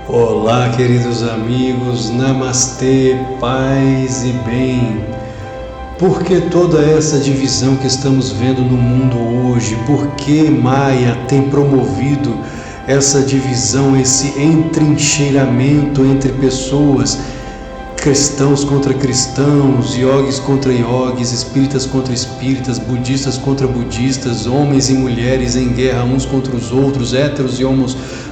Olá, queridos amigos, Namastê, paz e bem. Por que toda essa divisão que estamos vendo no mundo hoje? Por que Maia tem promovido essa divisão, esse entrincheiramento entre pessoas, cristãos contra cristãos, yogis contra yogis, espíritas contra espíritas, budistas contra budistas, homens e mulheres em guerra uns contra os outros, héteros e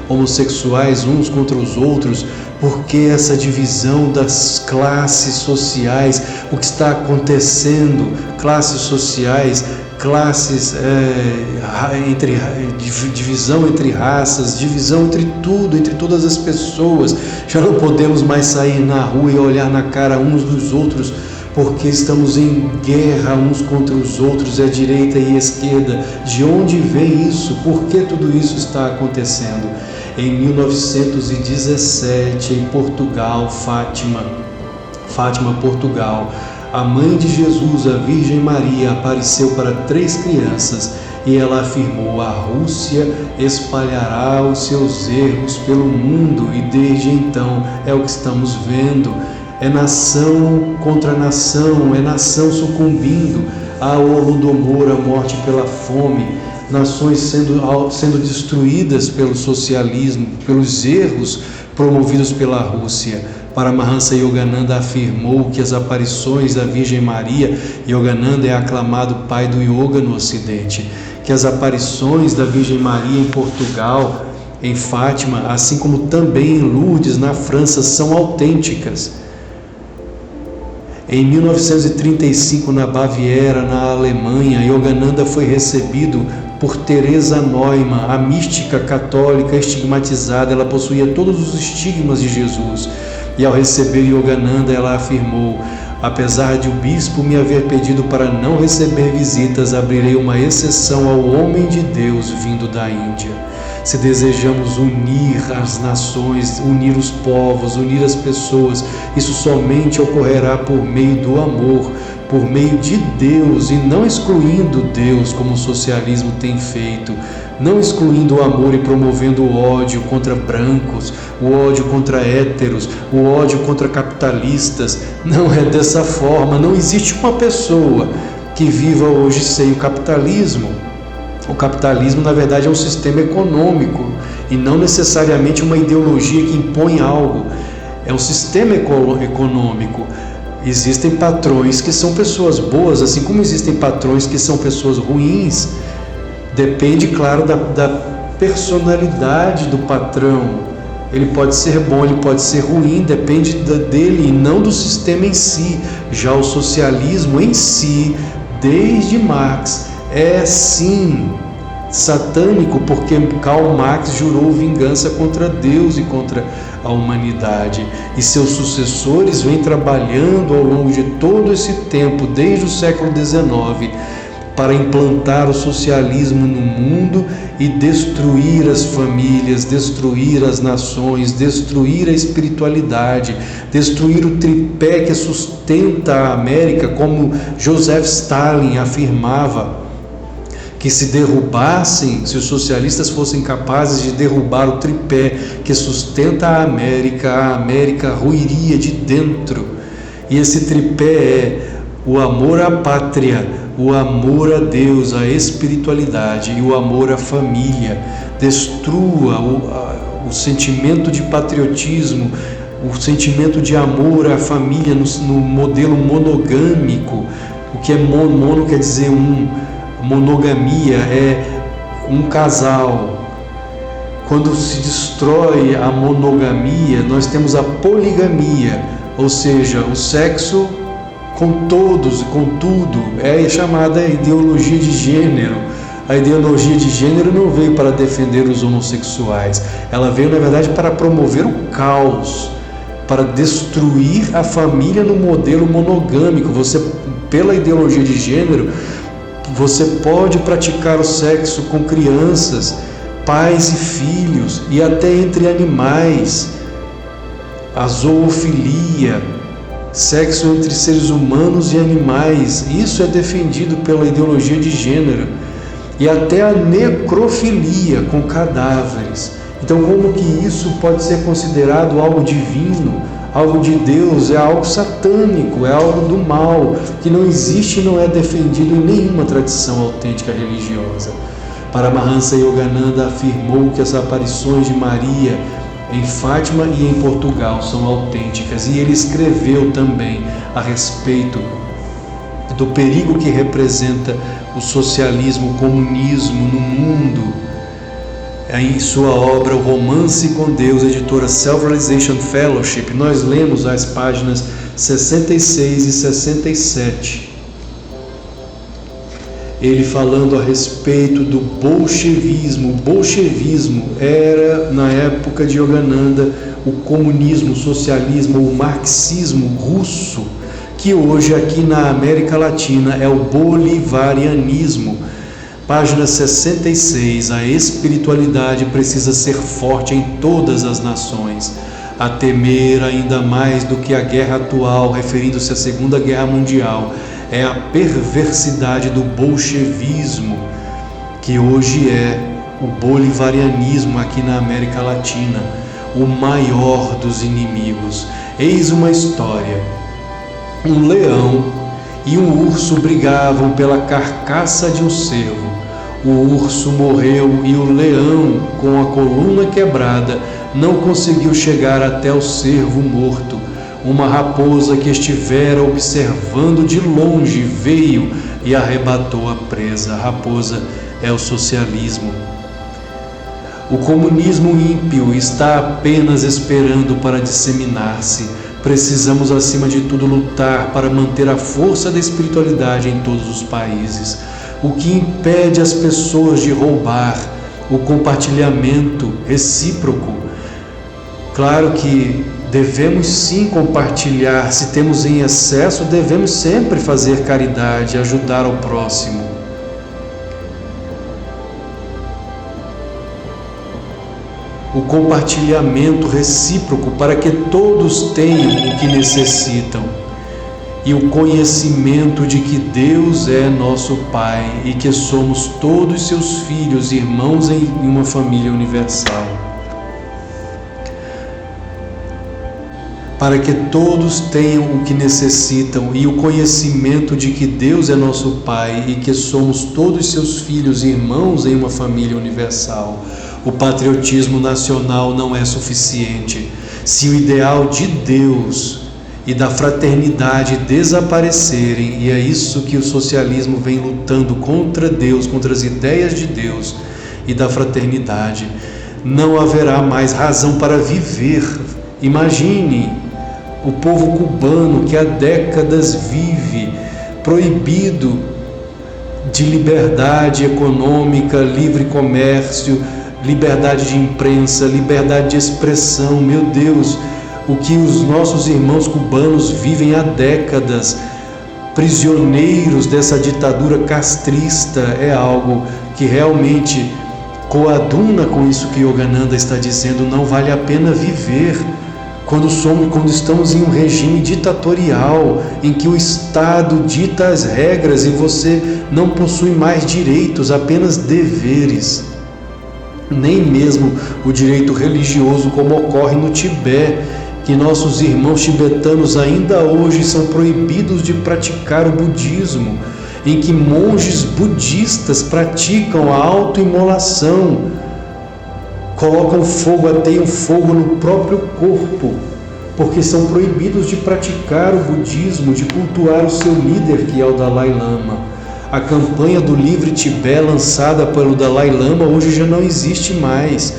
homossexuais uns contra os outros? Por que essa divisão das classes sociais? O que está acontecendo? Classes sociais, divisão entre raças, divisão entre tudo, entre todas as pessoas. Já não podemos mais sair na rua e olhar na cara uns dos outros, porque estamos em guerra uns contra os outros, a direita e a esquerda. De onde vem isso? Por que tudo isso está acontecendo? Em 1917, em Portugal, Fátima, Portugal, a mãe de Jesus, a Virgem Maria, apareceu para 3 crianças e ela afirmou: a Rússia espalhará os seus erros pelo mundo. E desde então é o que estamos vendo. É nação contra nação, é nação sucumbindo ao Holodomor, a morte pela fome, nações sendo destruídas pelo socialismo, pelos erros promovidos pela Rússia. Paramahansa Yogananda afirmou que as aparições da Virgem Maria, Yogananda é aclamado pai do yoga no Ocidente, que as aparições da Virgem Maria em Portugal, em Fátima, assim como também em Lourdes, na França, são autênticas. Em 1935, na Baviera, na Alemanha, Yogananda foi recebido por Teresa Neumann, a mística católica estigmatizada. Ela possuía todos os estigmas de Jesus. E ao receber Yogananda, ela afirmou: apesar de o bispo me haver pedido para não receber visitas, abrirei uma exceção ao homem de Deus vindo da Índia. Se desejamos unir as nações, unir os povos, unir as pessoas, isso somente ocorrerá por meio do amor, por meio de Deus, e não excluindo Deus, como o socialismo tem feito, não excluindo o amor e promovendo o ódio contra brancos, o ódio contra héteros, o ódio contra capitalistas. Não é dessa forma. Não existe uma pessoa que viva hoje sem o capitalismo. O capitalismo, na verdade, é um sistema econômico e não necessariamente uma ideologia que impõe algo. É um sistema econômico. Existem patrões que são pessoas boas, assim como existem patrões que são pessoas ruins. Depende, claro, da personalidade do patrão. Ele pode ser bom, ele pode ser ruim, depende dele e não do sistema em si. Já o socialismo em si, desde Marx, é sim satânico, porque Karl Marx jurou vingança contra Deus e contra a humanidade, e seus sucessores vêm trabalhando ao longo de todo esse tempo, desde o século XIX, para implantar o socialismo no mundo e destruir as famílias, destruir as nações, destruir a espiritualidade, destruir o tripé que sustenta a América, como Joseph Stalin afirmava, que se derrubassem, se os socialistas fossem capazes de derrubar o tripé que sustenta a América ruiria de dentro. E esse tripé é o amor à pátria, o amor a Deus, a espiritualidade e o amor à família. Destrua o sentimento de patriotismo, o sentimento de amor à família no modelo monogâmico. O que é mono quer dizer um. Monogamia é um casal. Quando se destrói a monogamia, nós temos a poligamia, ou seja, o sexo com todos, com tudo. É chamada ideologia de gênero. A ideologia de gênero não veio para defender os homossexuais, ela veio, na verdade, para promover o caos, para destruir a família no modelo monogâmico. Você, pela ideologia de gênero, você pode praticar o sexo com crianças, pais e filhos, e até entre animais, a zoofilia, sexo entre seres humanos e animais. Isso é defendido pela ideologia de gênero. E até a necrofilia com cadáveres. Então, como que isso pode ser considerado algo divino, algo de Deus? É algo satânico, é algo do mal, que não existe e não é defendido em nenhuma tradição autêntica religiosa. Paramahansa Yogananda afirmou que as aparições de Maria em Fátima e em Portugal são autênticas, e ele escreveu também a respeito do perigo que representa o socialismo, o comunismo no mundo, em sua obra O Romance com Deus, editora Self-Realization Fellowship. Nós lemos as páginas 66 e 67. Ele falando a respeito do bolchevismo. O bolchevismo era, na época de Yogananda, o comunismo, o socialismo, o marxismo russo, que hoje aqui na América Latina é o bolivarianismo. Página 66, a espiritualidade precisa ser forte em todas as nações, a temer ainda mais do que a guerra atual, referindo-se à Segunda Guerra Mundial, é a perversidade do bolchevismo, que hoje é o bolivarianismo aqui na América Latina, o maior dos inimigos. Eis uma história. Um leão e um urso brigavam pela carcaça de um cervo. O urso morreu e o leão, com a coluna quebrada, não conseguiu chegar até o cervo morto. Uma raposa que estivera observando de longe veio e arrebatou a presa. A raposa é o socialismo. O comunismo ímpio está apenas esperando para disseminar-se. Precisamos, acima de tudo, lutar para manter a força da espiritualidade em todos os países. O que impede as pessoas de roubar? O compartilhamento recíproco. Claro que devemos sim compartilhar. Se temos em excesso, devemos sempre fazer caridade, ajudar ao próximo. O compartilhamento recíproco para que todos tenham o que necessitam, e o conhecimento de que Deus é nosso Pai e que somos todos seus filhos, irmãos em uma família universal. Para que todos tenham o que necessitam, e o conhecimento de que Deus é nosso Pai e que somos todos seus filhos e irmãos em uma família universal. O patriotismo nacional não é suficiente. Se o ideal de Deus e da fraternidade desaparecerem, e é isso que o socialismo vem lutando contra Deus, contra as ideias de Deus e da fraternidade, não haverá mais razão para viver. Imagine o povo cubano que há décadas vive proibido de liberdade econômica, livre comércio, liberdade de imprensa, liberdade de expressão. Meu Deus, o que os nossos irmãos cubanos vivem há décadas, prisioneiros dessa ditadura castrista, é algo que realmente coaduna com isso que Yogananda está dizendo. Não vale a pena viver quando estamos em um regime ditatorial, em que o Estado dita as regras e você não possui mais direitos, apenas deveres. Nem mesmo o direito religioso, como ocorre no Tibete, que nossos irmãos tibetanos ainda hoje são proibidos de praticar o budismo, em que monges budistas praticam a autoimolação, colocam fogo, ateiam fogo no próprio corpo, porque são proibidos de praticar o budismo, de cultuar o seu líder, que é o Dalai Lama. A campanha do Livre Tibete, lançada pelo Dalai Lama, hoje já não existe mais.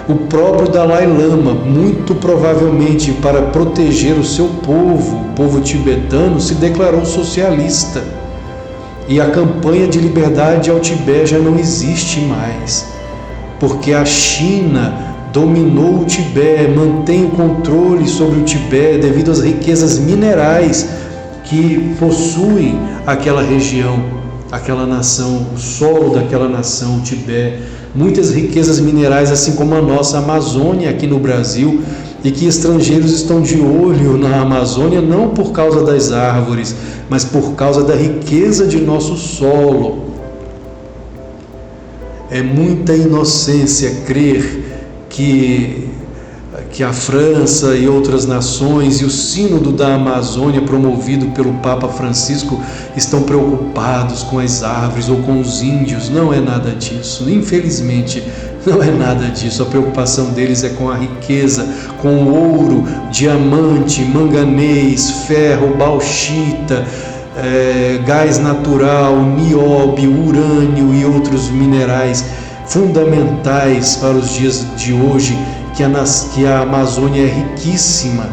O próprio Dalai Lama, muito provavelmente para proteger o seu povo, o povo tibetano, se declarou socialista. E a campanha de liberdade ao Tibete já não existe mais, porque a China dominou o Tibete, mantém o controle sobre o Tibete devido às riquezas minerais que possuem aquela região, aquela nação, o solo daquela nação, o Tibete. Muitas riquezas minerais, assim como a nossa Amazônia aqui no Brasil, e que estrangeiros estão de olho na Amazônia não por causa das árvores, mas por causa da riqueza de nosso solo. É muita inocência crer que a França e outras nações e o Sínodo da Amazônia, promovido pelo Papa Francisco, estão preocupados com as árvores ou com os índios. Não é nada disso, infelizmente não é nada disso. A preocupação deles é com a riqueza, com ouro, diamante, manganês, ferro, bauxita, gás natural, nióbio, urânio e outros minerais fundamentais para os dias de hoje, que a Amazônia é riquíssima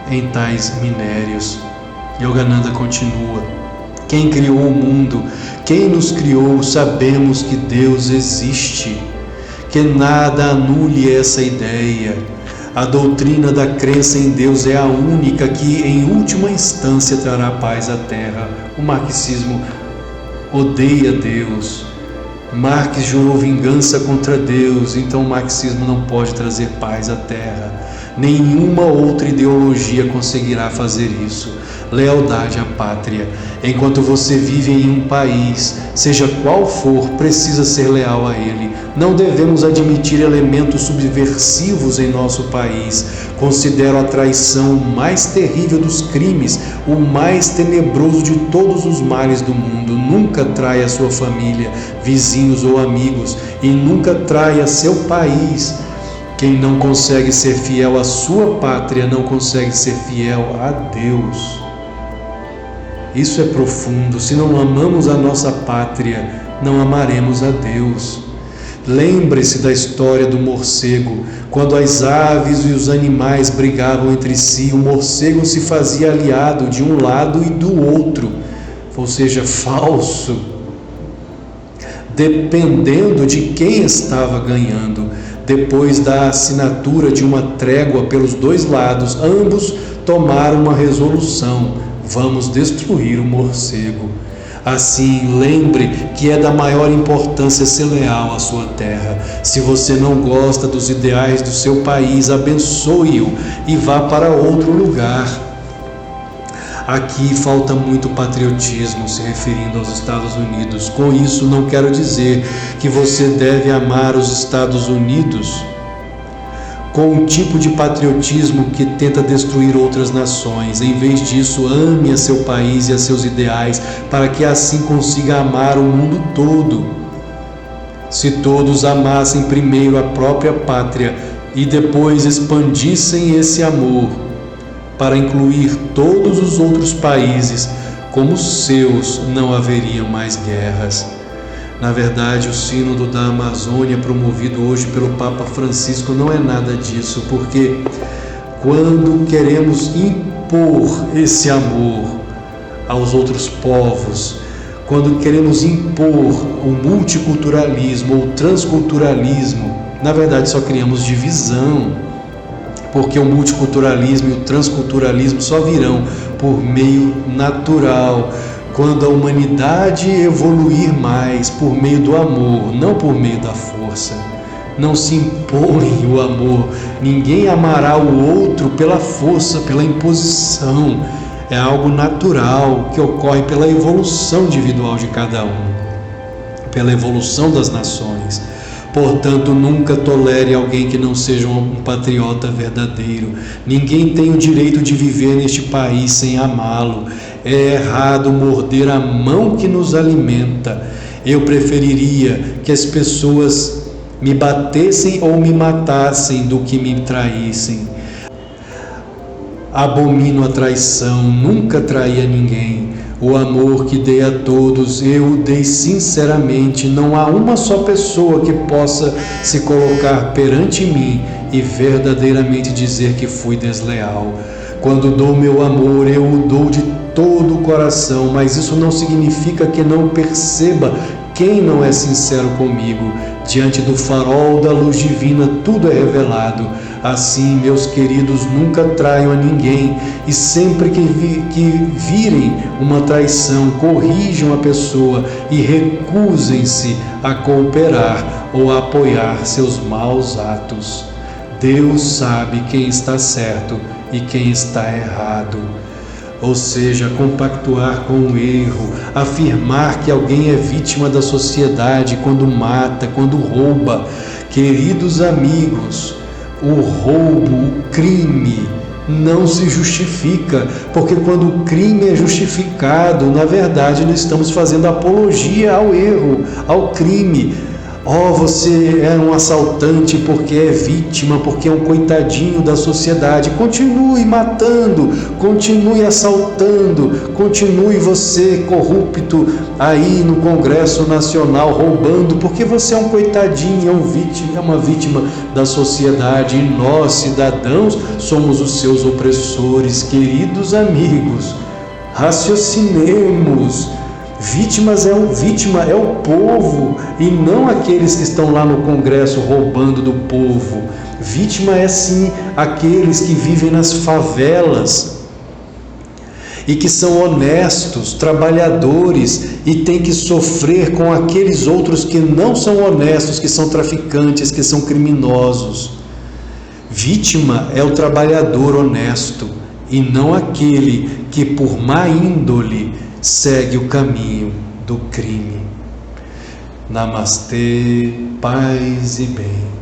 em tais minérios. Yogananda continua: quem criou o mundo, quem nos criou, sabemos que Deus existe, que nada anule essa ideia. A doutrina da crença em Deus é a única que, em última instância, trará paz à Terra. O marxismo odeia Deus. Marx jurou vingança contra Deus, então o marxismo não pode trazer paz à Terra. Nenhuma outra ideologia conseguirá fazer isso. Lealdade à pátria. Enquanto você vive em um país, seja qual for, precisa ser leal a ele. Não devemos admitir elementos subversivos em nosso país. Considero a traição o mais terrível dos crimes, o mais tenebroso de todos os males do mundo. Nunca traia sua família, vizinhos ou amigos, e nunca traia seu país. Quem não consegue ser fiel à sua pátria não consegue ser fiel a Deus. Isso é profundo. Se não amamos a nossa pátria, não amaremos a Deus. Lembre-se da história do morcego. Quando as aves e os animais brigavam entre si, o morcego se fazia aliado de um lado e do outro, ou seja, falso, dependendo de quem estava ganhando. Depois da assinatura de uma trégua pelos dois lados, ambos tomaram uma resolução: vamos destruir o morcego. Assim, lembre que é da maior importância ser leal à sua terra. Se você não gosta dos ideais do seu país, abençoe-o e vá para outro lugar. Aqui falta muito patriotismo, se referindo aos Estados Unidos. Com isso, não quero dizer que você deve amar os Estados Unidos com um tipo de patriotismo que tenta destruir outras nações. Em vez disso, ame a seu país e a seus ideais, para que assim consiga amar o mundo todo. Se todos amassem primeiro a própria pátria e depois expandissem esse amor para incluir todos os outros países como seus, não haveria mais guerras. Na verdade, o Sínodo da Amazônia, promovido hoje pelo Papa Francisco, não é nada disso, porque quando queremos impor esse amor aos outros povos, quando queremos impor o multiculturalismo ou o transculturalismo, na verdade só criamos divisão, porque o multiculturalismo e o transculturalismo só virão por meio natural, quando a humanidade evoluir mais por meio do amor, não por meio da força. Não se impõe o amor. Ninguém amará o outro pela força, pela imposição. É algo natural que ocorre pela evolução individual de cada um, pela evolução das nações. Portanto, nunca tolere alguém que não seja um patriota verdadeiro. Ninguém tem o direito de viver neste país sem amá-lo. É errado morder a mão que nos alimenta. Eu preferiria que as pessoas me batessem ou me matassem do que me traíssem. Abomino a traição, nunca traí a ninguém. O amor que dei a todos, eu o dei sinceramente. Não há uma só pessoa que possa se colocar perante mim e verdadeiramente dizer que fui desleal. Quando dou meu amor, eu o dou de todo o coração, mas isso não significa que não perceba quem não é sincero comigo. Diante do farol da luz divina, tudo é revelado. Assim, meus queridos, nunca traiam a ninguém, e sempre que virem uma traição, corrijam a pessoa e recusem-se a cooperar ou a apoiar seus maus atos. Deus sabe quem está certo e quem está errado. Ou seja, compactuar com o erro, afirmar que alguém é vítima da sociedade quando mata, quando rouba. Queridos amigos, o roubo, o crime, não se justifica, porque quando o crime é justificado, na verdade nós estamos fazendo apologia ao erro, ao crime. Você é um assaltante porque é vítima, porque é um coitadinho da sociedade. Continue matando, continue assaltando, continue você corrupto aí no Congresso Nacional roubando, porque você é um coitadinho, é uma vítima da sociedade, e nós, cidadãos, somos os seus opressores. Queridos amigos, raciocinemos. Vítima é o povo, e não aqueles que estão lá no Congresso roubando do povo. Vítima é sim aqueles que vivem nas favelas e que são honestos, trabalhadores, e têm que sofrer com aqueles outros que não são honestos, que são traficantes, que são criminosos. Vítima é o trabalhador honesto, e não aquele que por má índole segue o caminho do crime. Namastê, paz e bem.